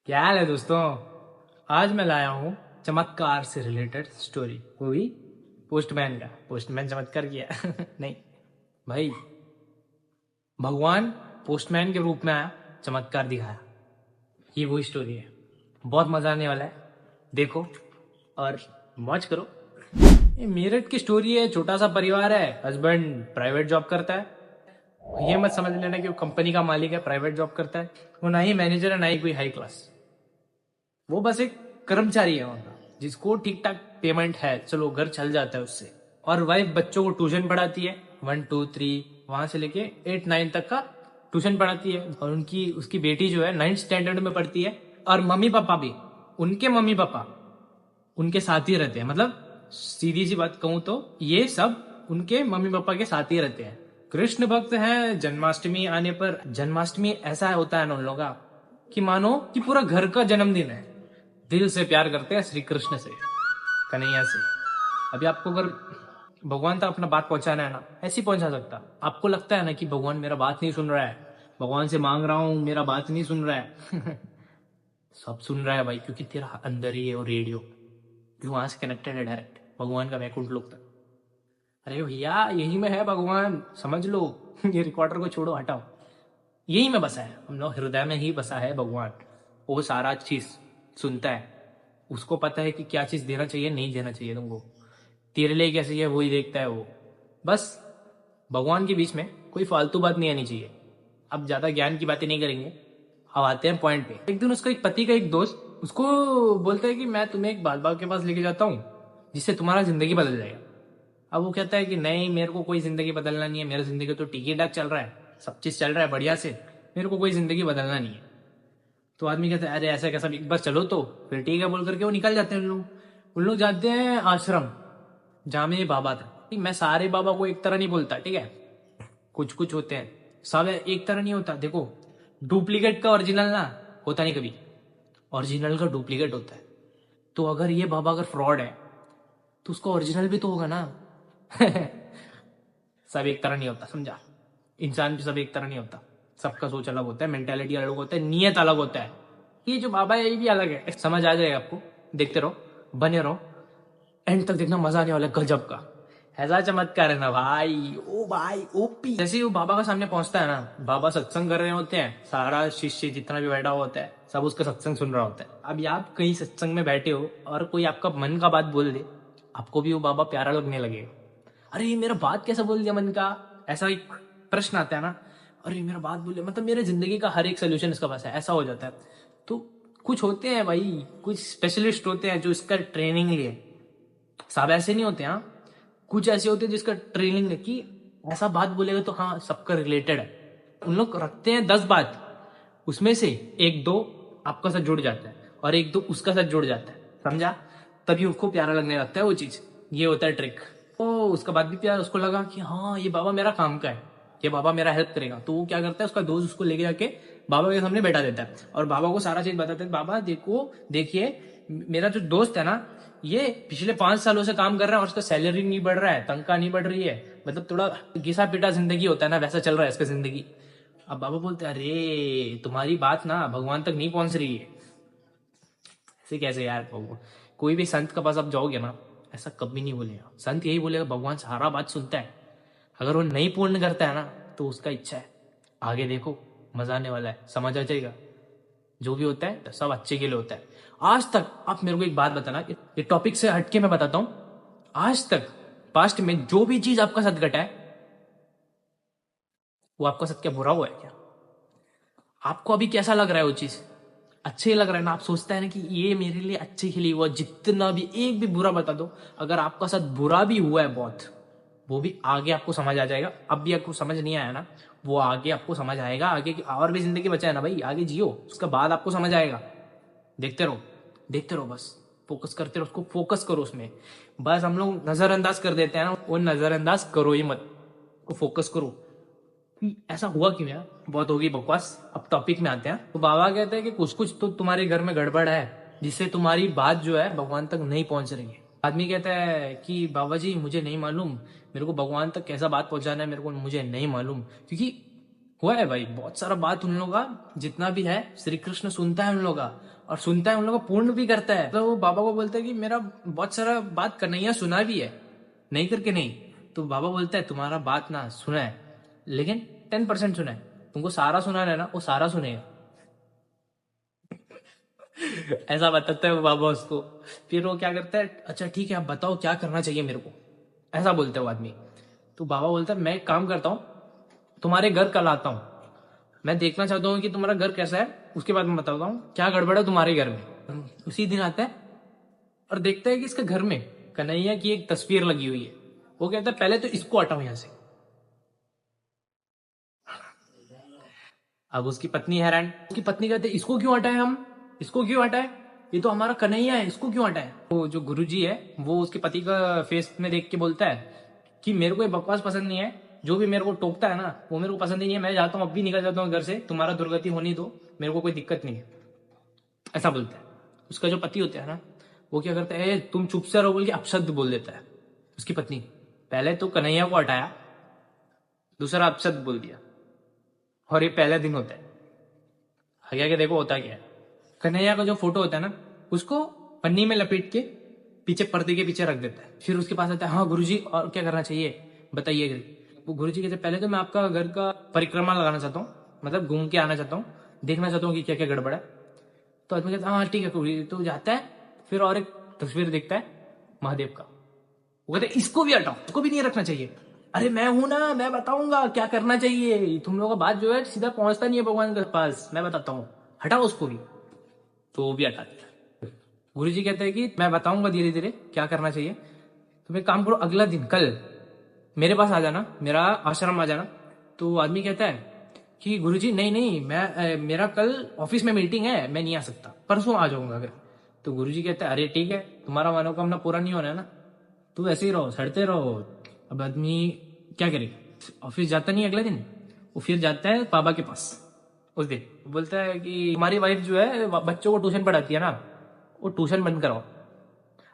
क्या हाल है दोस्तों। आज मैं लाया हूँ चमत्कार से रिलेटेड स्टोरी। वो भी पोस्टमैन का। पोस्टमैन चमत्कार किया नहीं भाई, भगवान पोस्टमैन के रूप में आया, चमत्कार दिखाया। ये वही स्टोरी है। बहुत मजा आने वाला है, देखो और मौज करो। ये मेरठ की स्टोरी है। छोटा सा परिवार है, हस्बैंड प्राइवेट जॉब करता है। ये मत समझ लेना कि वो कंपनी का मालिक है, प्राइवेट जॉब करता है। वो ना ही मैनेजर है ना ही कोई हाई क्लास। वो बस एक कर्मचारी है वहां का, जिसको ठीक ठाक पेमेंट है, चलो घर चल जाता है उससे। और वाइफ बच्चों को ट्यूशन पढ़ाती है, 1 2 3 वहां से लेके 8 9 तक का ट्यूशन पढ़ाती है। और उनकी उसकी बेटी जो है 9th स्टैंडर्ड में पढ़ती है। और मम्मी पापा भी, उनके मम्मी पापा उनके साथ ही रहते हैं। मतलब सीधी सी बात कहूं तो ये सब उनके मम्मी पापा के साथ ही रहते हैं। कृष्ण भक्त हैं। जन्माष्टमी आने पर, जन्माष्टमी ऐसा होता है ना उन लोगों का कि मानो कि पूरा घर का जन्मदिन है। दिल से प्यार करते हैं श्री कृष्ण से, कन्हैया से। अभी आपको अगर भगवान तक अपना बात पहुंचाना है ना, ऐसे ही पहुंचा सकता। आपको लगता है ना कि भगवान मेरा बात नहीं सुन रहा है, भगवान से मांग रहा हूं मेरा बात नहीं सुन रहा है सब सुन रहा है भाई, क्योंकि तेरा अंदर ही है वो रेडियो, जो वहां से कनेक्टेड है डायरेक्ट भगवान का वैकुंठ लोक तक। अरे भैया यही में है भगवान, समझ लो ये रिकॉर्डर को छोड़ो, हटाओ। यही में बसा है, हम लोग हृदय में ही बसा है भगवान। वो सारा चीज सुनता है। उसको पता है कि क्या चीज देना चाहिए नहीं देना चाहिए तुमको, तेरे लिए कैसी है वही देखता है वो। बस भगवान के बीच में कोई फालतू बात नहीं आनी चाहिए। अब ज्यादा ज्ञान की बातें नहीं करेंगे, अब आते हैं पॉइंट पे। एक दिन उसका एक पति का एक दोस्त उसको बोलता है कि मैं तुम्हें एक बाल बाग के पास लेके जाता हूँ, जिससे तुम्हारा जिंदगी बदल जाएगा। अब वो कहता है कि नहीं, मेरे को कोई जिंदगी बदलना नहीं है, मेरा जिंदगी तो ठीक ही ठाक चल रहा है, सब चीज चल रहा है बढ़िया से, मेरे को कोई जिंदगी बदलना नहीं है। तो आदमी कहता है अरे ऐसा कैसा, एक बार चलो तो फिर ठीक है बोल करके वो निकल जाते हैं। उन लोग जाते हैं आश्रम जहाँ में ये बाबा था। मैं सारे बाबा को एक तरह नहीं बोलता, ठीक है, कुछ कुछ होते हैं, सब एक तरह नहीं होता। देखो, डुप्लीकेट का ओरिजिनल ना होता नहीं कभी, ओरिजिनल का डुप्लीकेट होता है। तो अगर ये बाबा अगर फ्रॉड है तो उसका ओरिजिनल भी तो होगा ना सब एक तरह नहीं होता, समझा। इंसान भी सब एक तरह नहीं होता, सबका सोच अलग होता है, मेंटेलिटी अलग होता है, नियत अलग होता है। ये जो बाबा है ये भी अलग है, समझ आ जाएगा आपको। देखते रहो, बने रहो, एंड तक देखना, मजा आने वाला है गजब का। ऐसा चमत्कार है ना भाई, ओ भाई ओपी। जैसे ही वो बाबा के सामने पहुंचता है ना, बाबा सत्संग कर रहे होते हैं, सारा शिष्य जितना भी बैठा हुआ होता है सब उसका सत्संग सुन रहा होता है। अब आप कहीं सत्संग में बैठे हो और कोई आपका मन का बात बोल दे, आपको भी वो बाबा प्यारा लगने लगेगा। अरे ये मेरा बात कैसा बोल दिया मन का, ऐसा एक प्रश्न आता है ना। अरे मेरा बात बोल दिया, मतलब मेरे जिंदगी का हर एक सोल्यूशन इसका पास है, ऐसा हो जाता है। तो कुछ होते हैं भाई, कुछ स्पेशलिस्ट होते हैं जो इसका ट्रेनिंग लिए। सब ऐसे नहीं होते, हाँ, कुछ ऐसे होते हैं जिसका ट्रेनिंग है कि ऐसा बात बोलेगा तो हाँ सबका रिलेटेड है। उन लोग रखते हैं 10 बात, उसमें से एक दो आपका साथ जुड़ जाता है और एक दो उसका साथ जुड़ जाता है, समझा। तभी उसको प्यारा लगने लगता है वो चीज। ये होता है ट्रिक। तो उसका बात भी प्यार, उसको लगा कि हाँ ये बाबा मेरा काम का है, ये बाबा मेरा हेल्प करेगा। तो वो क्या करता है, उसका दोस्त उसको लेके जाके बाबा के सामने बैठा देता है और बाबा को सारा चीज बताता है। बाबा देखो, देखिए मेरा जो दोस्त है ना, ये पिछले 5 सालों से काम कर रहा है और उसका सैलरी नहीं बढ़ रहा है, तनख्वाह नहीं बढ़ रही है, मतलब थोड़ा घिसा पिटा जिंदगी होता है ना, वैसा चल रहा है इसका जिंदगी। अब बाबा बोलते हैं अरे तुम्हारी बात ना भगवान तक नहीं पहुंच रही है। ऐसे कैसे यार, कोई भी संत के पास आप जाओगे ना, ऐसा कभी नहीं बोलेगा। संत यही बोलेगा भगवान सारा बात सुनता है, अगर वो नहीं पूर्ण करता है ना तो उसका इच्छा है। आगे देखो, मजा आने वाला है, समझ आ जाएगा। जो भी होता है सब अच्छे के लिए होता है। आज तक आप मेरे को एक बात बताना, ये टॉपिक से हटके मैं बताता हूं, आज तक पास्ट में जो भी चीज आपका साथ घटा है वो आपका साथ क्या बुरा हुआ है क्या? आपको अभी कैसा लग रहा है वो चीज? अच्छे लग रहा है ना, आप सोचता है ना कि ये मेरे लिए अच्छे के लिए हुआ। जितना भी एक भी बुरा बता दो, अगर आपका साथ बुरा भी हुआ है बहुत, वो भी आगे आपको समझ आ जाएगा। अब भी आपको समझ नहीं आया ना, वो आगे आपको समझ आएगा। आगे की और भी जिंदगी बचा है ना भाई, आगे जियो, उसके बाद आपको समझ आएगा। देखते रहो, देखते रहो, बस फोकस करते रहो, उसको फोकस करो उसमें। बस हम लोग नजरअंदाज कर देते हैं ना, वो नजरअंदाज करो ही मत, वो फोकस करो कि ऐसा हुआ क्यों यार। बहुत होगी बकवास, अब टॉपिक में आते हैं। तो बाबा कहते हैं कि कुछ कुछ तो तुम्हारे घर में गड़बड़ है, जिससे तुम्हारी बात जो है भगवान तक नहीं पहुंच रही है। आदमी कहता है कि बाबा जी मुझे नहीं मालूम, मेरे को भगवान तक कैसा बात पहुंचाना है, मेरे को मुझे नहीं मालूम, क्योंकि हुआ है भाई, बहुत सारा बात उन लोगों का जितना भी है श्री कृष्ण सुनता है उन लोगों का, और सुनता है उन लोगों का, पूर्ण भी करता है। तो वो बाबा को बोलता है कि मेरा बहुत सारा बात कन्हैया सुना भी है, नहीं करके नहीं। तो बाबा बोलता है तुम्हारा बात ना सुना है, लेकिन 10% सुना है, तुमको सारा सुना है ना, वो सारा सुनेगा। ऐसा बताता है वो बाबा उसको। फिर वो क्या करता है, अच्छा ठीक है आप बताओ क्या करना चाहिए मेरे को, ऐसा बोलता है वो आदमी। तो बाबा बोलता है मैं एक काम करता हूँ, तुम्हारे घर कल आता हूँ, मैं देखना चाहता हूँ कि तुम्हारा घर कैसा है, उसके बाद मैं बताता हूँ क्या गड़बड़ है तुम्हारे घर में। उसी दिन आता है और देखता है कि इसके घर में कन्हैया की एक तस्वीर लगी हुई है। वो कहता है पहले तो इसको हटाओ यहाँ से। अब उसकी पत्नी हैरान, उसकी पत्नी कहते हैं इसको क्यों हटाए हम, इसको क्यों हटाए, ये तो हमारा कन्हैया है, इसको क्यों हटाए। वो जो गुरुजी है वो उसके पति का फेस में देख के बोलता है कि मेरे को ये बकवास पसंद नहीं है, जो भी मेरे को टोकता है ना वो मेरे को पसंद ही नहीं है, मैं जाता हूँ, अब भी निकल जाता हूँ घर से, तुम्हारा दुर्गति होनी दो, मेरे को कोई दिक्कत नहीं है, ऐसा बोलता है। उसका जो पति होता है ना, वो क्या करता है, तुम चुप से रहो बोल के अपशब्द बोल देता है उसकी पत्नी। पहले तो कन्हैया को हटाया, दूसरा अपशब्द बोल दिया, और ये पहला दिन होता है। आगे आगे देखो होता क्या है। कन्हैया का जो फोटो होता है ना, उसको पन्नी में लपेट के पीछे पर्दे के पीछे रख देता है। फिर उसके पास आता है, हाँ गुरुजी और क्या करना चाहिए बताइए। वो गुरुजी कहते हैं पहले तो मैं आपका घर का परिक्रमा लगाना चाहता हूँ, मतलब घूम के आना चाहता हूँ, देखना चाहता हूँ कि क्या क्या गड़बड़ है। तो आदमी कहता है हाँ ठीक है गुरुजी। तो जाता है, फिर और एक तस्वीर देखता है महादेव का। वो कहते हैं इसको भी हटाओ, इसको भी नहीं रखना चाहिए। अरे मैं हूं ना, मैं बताऊंगा क्या करना चाहिए, तुम लोगों का बात जो है सीधा पहुंचता नहीं है भगवान के पास, मैं बताता हूँ, हटाओ उसको भी। तो वो भी हटा दिया। गुरु जी कहते हैं कि मैं बताऊंगा धीरे धीरे क्या करना चाहिए, तुम एक काम करो, अगला दिन कल मेरे पास आ जाना, मेरा आश्रम आ जाना। तो आदमी कहता है कि गुरुजी नहीं नहीं, मेरा कल ऑफिस में मीटिंग है, मैं नहीं आ सकता, परसों आ जाऊंगा अगर। तो गुरुजी कहता है अरे ठीक है, तुम्हारा मनोकामना पूरा नहीं होना है ना, तू ऐसे ही रहो, सड़ते रहो। अब आदमी क्या करे, ऑफिस जाता नहीं अगले दिन, वो फिर जाता है बाबा के पास उस दिन। बोलता है कि तुम्हारी वाइफ जो है बच्चों को ट्यूशन पढ़ाती है ना, वो ट्यूशन बंद कराओ।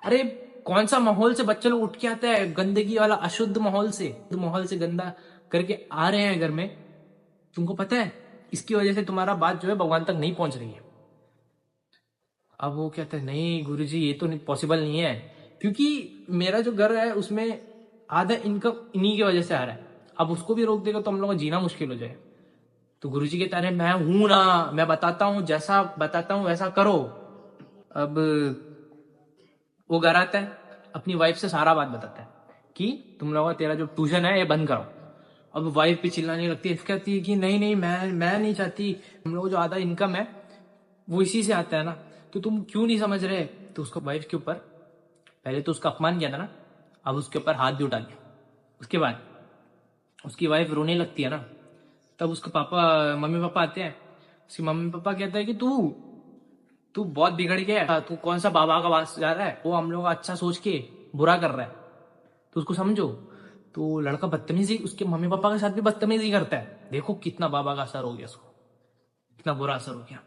अरे कौन सा माहौल से बच्चे लोग उठ के आते हैं, गंदगी वाला अशुद्ध माहौल से गंदा करके आ रहे हैं घर में, तुमको पता है इसकी वजह से तुम्हारा बात जो है भगवान तक नहीं पहुंच रही है। अब वो कहते हैं नहीं गुरुजी ये तो पॉसिबल नहीं है, क्योंकि मेरा जो घर है उसमें आधा इनकम इन्हीं की वजह से आ रहा है, अब उसको भी रोक देगा तो हम लोगों का जीना मुश्किल हो जाए। तो गुरुजी कहते हैं मैं हूं ना, मैं बताता हूँ, जैसा बताता हूँ वैसा करो। अब वो घर आता है, अपनी वाइफ से सारा बात बताता है कि तुम लोगों का तेरा जो ट्यूशन है ये बंद करो। अब वाइफ भी चिल्लाने लगती है, कहती है कि नहीं नहीं मैं नहीं चाहती, हम लोग जो आधा इनकम है वो इसी से आता है ना, तो तुम क्यों नहीं समझ रहे। तो उसको वाइफ के ऊपर पहले तो उसका अपमान किया था ना, अब उसके ऊपर हाथ भी उठा लिया। उसके बाद उसकी वाइफ रोने लगती है ना, तब उसके मम्मी पापा आते हैं। उसके मम्मी पापा कहते हैं कि तू तू बहुत बिगड़ गया, तू कौन सा बाबा का पास जा रहा है, वो हम लोग का अच्छा सोच के बुरा कर रहा है, तो उसको समझो। तो लड़का बदतमीजी उसके मम्मी पापा के साथ भी बदतमीजी करता है, देखो कितना बाबा का असर हो गया उसको, कितना बुरा असर हो गया।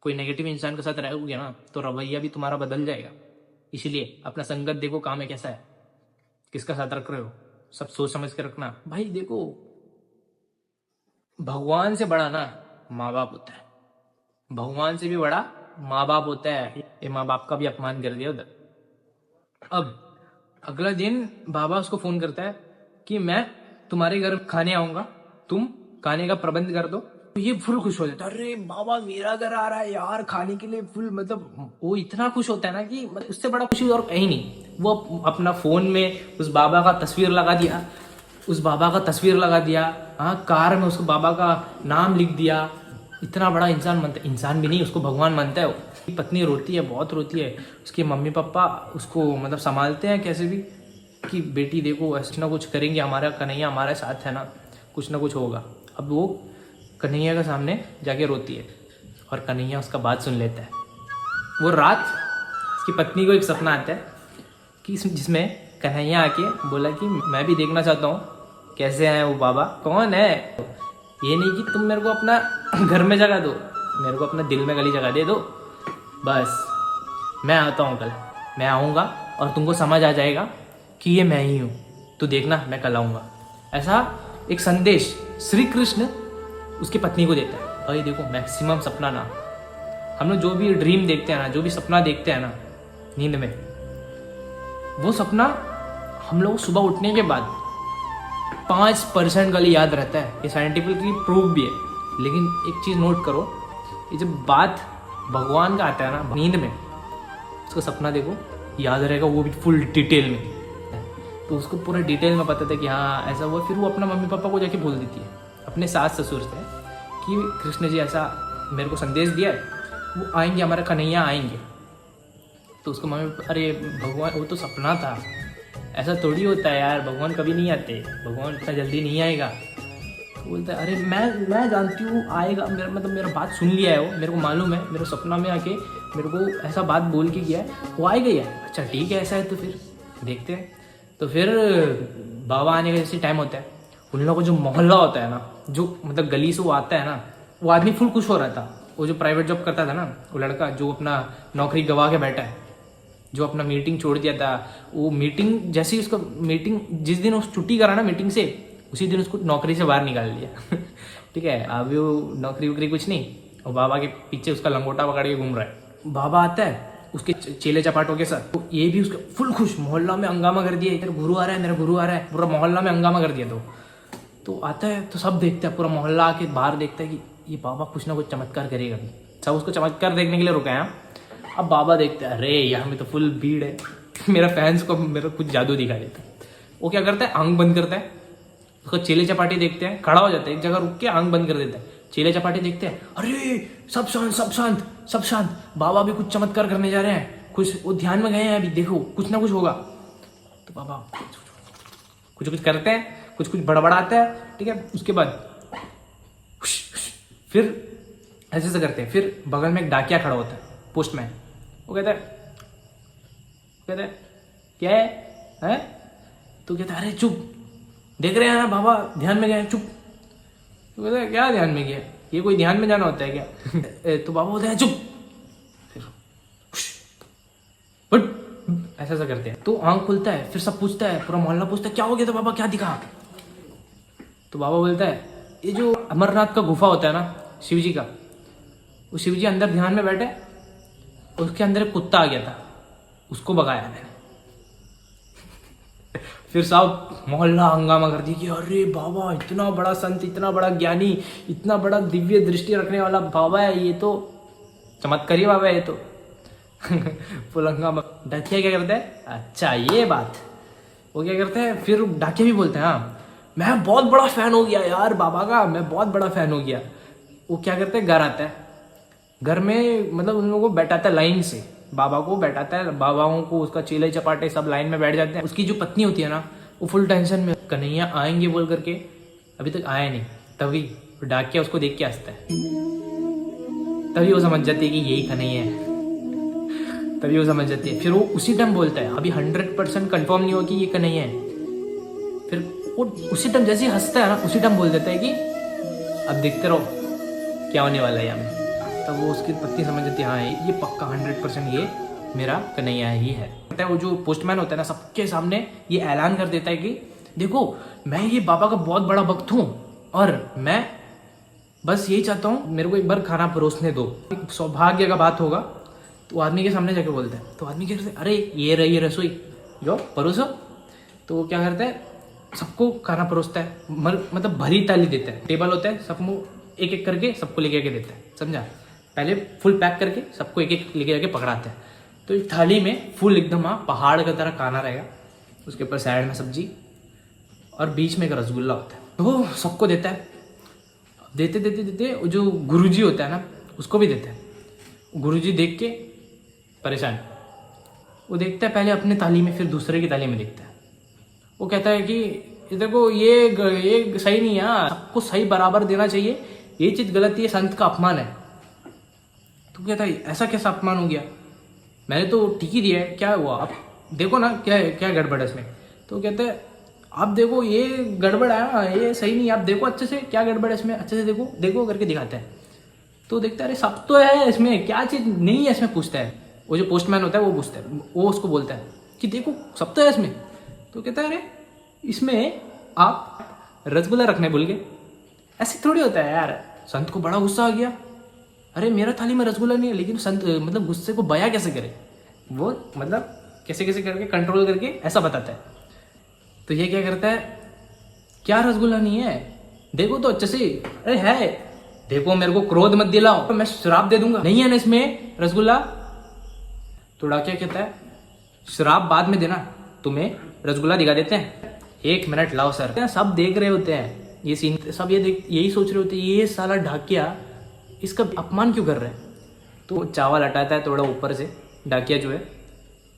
कोई नेगेटिव इंसान के साथ रहोगे ना तो रवैया भी तुम्हारा बदल जाएगा। इसलिए अपना संगत देखो काम है कैसा है, किसका साथ रख रहे हो, सब सोच समझ के रखना। भाई देखो भगवान से बड़ा ना माँ बाप होता है, भगवान से भी बड़ा माँ बाप होता है। ये माँ बाप का भी अपमान कर दिया उधर। अब अगला दिन बाबा उसको फोन करता है कि मैं तुम्हारे घर खाने आऊंगा, तुम खाने का प्रबंध कर दो। तो ये फुल खुश हो जाता है, अरे बाबा मेरा घर आ रहा है यार खाने के लिए, फुल मतलब वो इतना खुश होता है ना कि मतलब उससे बड़ा खुशी और कहीं नहीं। वो अपना फोन में उस बाबा का तस्वीर लगा दिया, हाँ कार में उसको बाबा का नाम लिख दिया। इतना बड़ा इंसान मानता है, इंसान भी नहीं उसको भगवान मानता है। उसकी पत्नी रोती है, बहुत रोती है। उसके मम्मी पापा उसको मतलब संभालते हैं कैसे भी कि बेटी देखो ऐसा ना कुछ करेंगे, हमारा कन्हैया हमारे साथ है ना, कुछ ना कुछ होगा। अब वो कन्हैया के सामने जाके रोती है और कन्हैया उसका बात सुन लेता है। वो रात उसकी पत्नी को एक सपना आता है कि जिसमें कन्हैया आके बोला कि मैं भी देखना चाहता हूँ कैसे हैं वो बाबा, कौन है। ये नहीं कि तुम मेरे को अपना घर में जगह दो, मेरे को अपना दिल में गली जगह दे दो बस। मैं आता हूँ कल, मैं आऊँगा और तुमको समझ आ जाएगा कि ये मैं ही हूँ, तो देखना मैं कल आऊँगा। ऐसा एक संदेश श्री कृष्ण उसकी पत्नी को देता है। भाई देखो मैक्सिमम सपना ना, हम लोग जो भी ड्रीम देखते हैं ना, जो भी सपना देखते हैं ना नींद में, वो सपना हम लोग सुबह उठने के बाद 5% का याद रहता है। ये साइंटिफिकली प्रूव भी है। लेकिन एक चीज़ नोट करो, ये जब बात भगवान का आता है ना नींद में, उसका सपना देखो याद रहेगा, वो भी फुल डिटेल में। तो उसको पूरा डिटेल में पता था कि हाँ ऐसा हुआ। फिर वो अपना मम्मी पापा को जाके बोल देती है, अपने सास ससुर से, कि कृष्ण जी ऐसा मेरे को संदेश दिया है, वो आएंगे, हमारा कन्हैया आएंगे। तो उसको मम्मी, अरे भगवान वो तो सपना था, ऐसा थोड़ी होता है यार, भगवान कभी नहीं आते, भगवान इतना जल्दी नहीं आएगा। तो बोलता है अरे मैं जानती हूँ आएगा, मेरा मतलब मेरा बात सुन लिया है वो, मेरे को मालूम है, मेरे सपना में आके मेरे को ऐसा बात बोल के गया है, वो आएगा ही है। अच्छा ठीक है ऐसा है तो फिर देखते हैं। तो फिर बाबा आने का जैसे टाइम होता है, उन लोगों का जो मोहल्ला होता है ना, जो मतलब गली से वो आता है ना, वो आदमी फुल खुश हो रहा था। वो जो प्राइवेट जॉब करता था ना, वो लड़का जो अपना नौकरी गवा के बैठा है, जो अपना मीटिंग छोड़ दिया था, वो मीटिंग जैसे ही उसका मीटिंग जिस दिन उस छुट्टी करा ना मीटिंग से, उसी दिन उसको नौकरी से बाहर निकाल दिया। ठीक है, अभी वो नौकरी वोकरी कुछ नहीं, और बाबा के पीछे उसका लंगोटा पकड़ के घूम रहा है। बाबा आता है उसके चेले चपाटों के साथ, तो ये भी उसका फुल खुश, मोहल्ला में हंगामा कर दिया, इधर गुरु आ रहा है, मेरा गुरु आ रहा है, पूरा मोहल्ला में हंगामा कर दिया। तो आता है तो सब देखते हैं, पूरा मोहल्ला आके बाहर देखता है कि ये बाबा कुछ ना कुछ चमत्कार करेगा अभी। सब उसको चमत्कार देखने के लिए रुके हैं। अब बाबा देखते हैं अरे यहाँ में तो फुल भीड़ है, मेरा फैंस को मेरा कुछ जादू दिखा देता है। वो क्या करता है, आंख बंद करता है, उसको चेले चपाटी देखते हैं, खड़ा हो जाता है एक जगह रुक के, आंख बंद कर देता है। चेले चपाटी देखते हैं, अरे सब शांत सब शांत सब शांत, बाबा भी कुछ चमत्कार करने जा रहे हैं, कुछ वो ध्यान में गए हैं, अभी देखो कुछ ना कुछ होगा। तो बाबा कुछ कुछ करते हैं, कुछ कुछ बड़बड़ाता है। ठीक है, उसके बाद फिर ऐसे से करते हैं। फिर बगल में एक डाकिया खड़ा होता है, पोस्टमैन। वो कहता है क्या है? तो कहता है अरे चुप, देख रहे हैं ना बाबा ध्यान में गए, चुप। तो कहता है क्या ध्यान में गया, ये कोई ध्यान में जाना होता है क्या? तो बाबा बोलते हैं चुप, फिर बट ऐसा करते हैं। तो आंख खुलता है, फिर सब पूछता है, पूरा मोहल्ला पूछता है क्या हो गया? तो बाबा क्या दिखा? तो बाबा बोलता है ये जो अमरनाथ का गुफा होता है ना शिव जी का, वो शिव जी अंदर ध्यान में बैठे, उसके अंदर एक कुत्ता आ गया था, उसको भगाया मैंने। फिर सब मोहल्ला हंगामा कर दिया कि अरे बाबा इतना बड़ा संत, इतना बड़ा ज्ञानी, इतना बड़ा दिव्य दृष्टि रखने वाला बाबा है, ये तो चमत्कारी बाबा है ये तो। फुल हंगामा। डाकिया क्या करता है, अच्छा ये बात, वो क्या करते हैं, फिर डाकिया भी बोलते हैं हाँ मैं बहुत बड़ा फैन हो गया यार बाबा का, मैं बहुत बड़ा फैन हो गया। वो क्या करते हैं, घर आता है, घर में मतलब उन लोगों को बैठाता है लाइन से, बाबा को बैठाता है, बाबाओं को उसका चेले चपाटे सब लाइन में बैठ जाते हैं। उसकी जो पत्नी होती है ना, वो फुल टेंशन में, कन्हैया आएंगे बोल करके अभी तक आया नहीं। तभी डाकिया उसको देख के हंसता है, तभी वो समझ जाती है कि यही कन्हैया है, तभी वो समझ जाती है। फिर वो उसी टाइम बोलता है, अभी 100% कंफर्म नहीं हुआ कि ये कन्हैया है। फिर वो उसी टाइम जैसे ही हंसता है ना, उसी टाइम बोल देता है कि अब देखते रहो क्या होने वाला है यहाँ में। तब वो उसकी पत्नी समझ जाती है हाँ ये पक्का 100% ये मेरा कन्हैया ही है। वो जो पोस्टमैन होता है ना, सबके सामने ये ऐलान कर देता है कि देखो मैं ये बाबा का बहुत बड़ा भक्त हूँ, और मैं बस यही चाहता हूँ मेरे को एक बार खाना परोसने दो। एक सौभाग्य का बात होगा। तो आदमी के सामने जाके बोलता है, तो आदमी क्या करते हैं, अरे ये रही रसोई जो परोसो। तो वो क्या करता है, सबको खाना परोसता है, मतलब भरी थाली देता है, टेबल होता है, सबको एक एक करके सबको लेके आके देता है, समझा। पहले फुल पैक करके सबको एक एक लेके जाके पकड़ाते हैं। तो एक थाली में फुल एकदम पहाड़ की तरह खाना रहेगा, उसके ऊपर साइड में सब्जी, और बीच में एक रसगुल्ला होता है। तो वो सबको देता है। देते देते देते जो गुरुजी होता है ना, उसको भी देता है। गुरुजी देख के परेशान, वो देखता है पहले अपने थाली में, फिर दूसरे की थाली में देखता है। वो कहता है कि देखो ये सही नहीं है, सबको सही बराबर देना चाहिए, ये चीज़ गलत है, संत का अपमान है। तो कहता है ऐसा कैसा अपमान हो गया, मैंने तो ठीक ही दिया है, क्या हुआ आप देखो ना क्या क्या गड़बड़ है इसमें। तो कहते हैं आप देखो ये गड़बड़ है, ये सही नहीं है, आप देखो अच्छे से क्या गड़बड़ है इसमें, अच्छे से देखो देखो करके दिखाता है। तो देखता है अरे सब तो है इसमें, क्या चीज़ नहीं है इसमें, पूछता है। वो जो पोस्टमैन होता है वो पूछता है, वो उसको बोलता है कि देखो सब तो है इसमें। तो कहता है अरे इसमें आप रसगुल्ला रखने भूल गए, ऐसे थोड़ी होता है यार। संत को बड़ा गुस्सा आ गया, अरे मेरा थाली में रसगुल्ला नहीं है, लेकिन संत मतलब गुस्से को बया कैसे करे, वो मतलब कैसे कैसे करके कंट्रोल करके ऐसा बताता है। तो ये क्या करता है, क्या रसगुल्ला नहीं है, देखो तो अच्छे से, अरे है, देखो मेरे को क्रोध मत दिलाओ, मैं श्राप दे दूंगा, नहीं है ना इसमें रसगुल्ला। तो डाकिया कहता है श्राप बाद में देना, तुम्हें रसगुल्ला दिखा देते हैं, 1 मिनट लाओ सर। सब देख रहे होते हैं ये सीन, सब ये देख यही सोच रहे होते हैं ये साला डाकिया इसका अपमान क्यों कर रहे हैं। तो चावल हटाता है थोड़ा ऊपर से डाकिया जो है,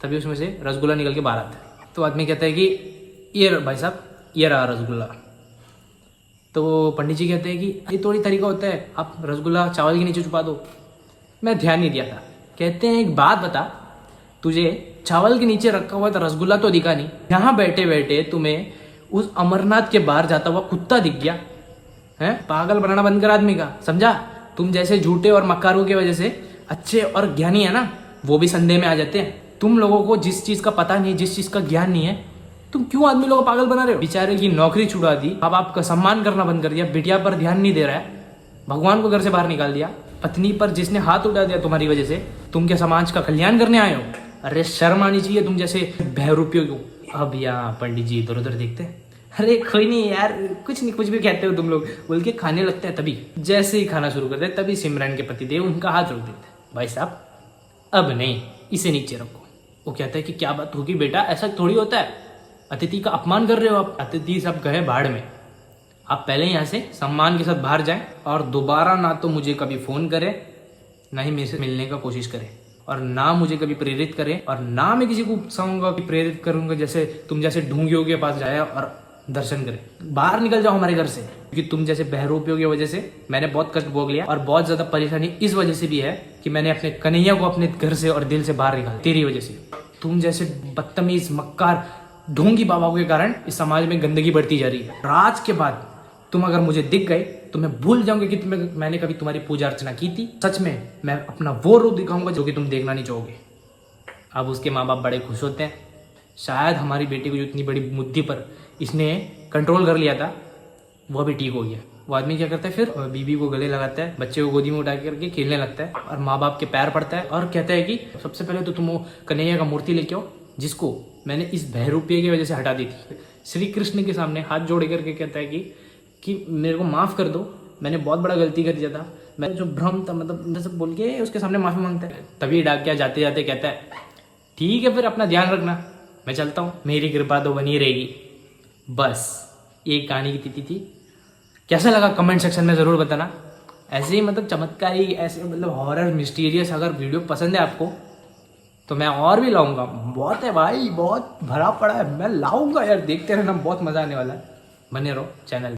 तभी उसमें से रसगुल्ला निकल के बाहर आता है। तो आदमी कहता है कि ये भाई साहब ये रहा रसगुल्ला। तो पंडित जी कहते हैं कि ये थोड़ी तरीका होता है, आप रसगुल्ला चावल के नीचे छुपा दो। मैं ध्यान नहीं दिया था। कहते हैं एक बात बता, तुझे चावल के नीचे रखा हुआ था रसगुल्ला तो दिखा नहीं, यहाँ बैठे बैठे तुम्हें उस अमरनाथ के बाहर जाता हुआ कुत्ता दिख गया है। पागल बनाना बंद कर आदमी का, समझा। तुम जैसे झूठे और मक्कारों की वजह से अच्छे और ज्ञानी है ना, वो भी संदेह में आ जाते हैं। तुम लोगों को जिस चीज का पता नहीं, जिस चीज का ज्ञान नहीं है, तुम क्यों आदमी लोगों को पागल बना रहे हो। बेचारे की नौकरी छुड़ा दी, अब आपका सम्मान करना बंद कर दिया, बिटिया पर ध्यान नहीं दे रहा है, भगवान को घर से बाहर निकाल दिया, पत्नी पर जिसने हाथ उठा दिया तुम्हारी वजह से, तुम क्या समाज का कल्याण करने आए हो। अरे शर्म आनी चाहिए तुम जैसे बहरूपियों को। अब यहाँ पंडित जी इधर उधर देखते हैं, अरे कोई नहीं यार, कुछ नहीं, कुछ भी कहते हो तुम लोग बोल के खाने लगते हैं। तभी जैसे ही खाना शुरू करते हैं तभी सिमरन के पतिदेव उनका हाथ रोक देते हैं, भाई साहब अब नहीं, इसे नीचे रखो। वो कहता है कि क्या बात होगी बेटा, ऐसा थोड़ी होता है, अतिथि का अपमान कर रहे हो आप। अतिथि सब गए भाड़ में, आप पहले यहाँ से सम्मान के साथ बाहर जाएं और दोबारा ना तो मुझे कभी फोन करें, ना ही मेरे से मिलने का कोशिश करें, और ना मुझे कभी प्रेरित करें, और ना मैं किसी को उकसाऊंगा कि प्रेरित करूंगा जैसे तुम जैसे ढूंगियों के पास जाए और दर्शन करें। बाहर निकल जाओ हमारे घर से, क्योंकि तुम जैसे बहरूपियों की वजह से मैंने बहुत कष्ट भोग लिया, और बहुत ज्यादा परेशानी इस वजह से भी है कि मैंने अपने कन्हैया को अपने घर से और दिल से बाहर निकाला तेरी वजह से। तुम जैसे बदतमीज मक्कार ढोंगी बाबा के कारण इस समाज में गंदगी बढ़ती जा रही है। आज के बाद तुम अगर मुझे दिख गए तो मैं भूल जाऊंगी कि मैंने कभी तुम्हारी पूजा अर्चना की थी। सच में मैं अपना वो रूप दिखाऊंगा जो कि तुम देखना नहीं चाहोगे। अब उसके माँ बाप बड़े खुश होते हैं, शायद हमारी बेटी को जो इतनी बड़ी मुद्दे पर इसने कंट्रोल कर लिया था वो भी ठीक हो गया। वो आदमी क्या करता है फिर, बीबी को गले लगाता है, बच्चे को गोदी में उठा करके खेलने लगता है और माँ बाप के पैर पड़ता है और कहता है कि सबसे पहले तो तुम वो कन्हैया का मूर्ति लेके आओ जिसको मैंने इस बहरूपिये की वजह से हटा दी थी। श्री कृष्ण के सामने हाथ जोड़ करके कहता है कि मेरे को माफ़ कर दो, मैंने बहुत बड़ा गलती कर दिया था, मैं जो भ्रम था मतलब सब बोल के उसके सामने माफ़ी मांगता है। तभी डाकिया जाते जाते कहता है ठीक है फिर अपना ध्यान रखना, मैं चलता हूँ, मेरी कृपा तो बनी रहेगी। बस ये कहानी की तिथि थी। कैसा लगा कमेंट सेक्शन में ज़रूर बताना। ऐसे ही मतलब चमत्कारी, ऐसे मतलब हॉरर मिस्टीरियस अगर वीडियो पसंद है आपको तो मैं और भी लाऊंगा। बहुत है भाई, बहुत भरा पड़ा है, मैं लाऊंगा यार, देखते रहना, बहुत मज़ा आने वाला है। बने रहो चैनल।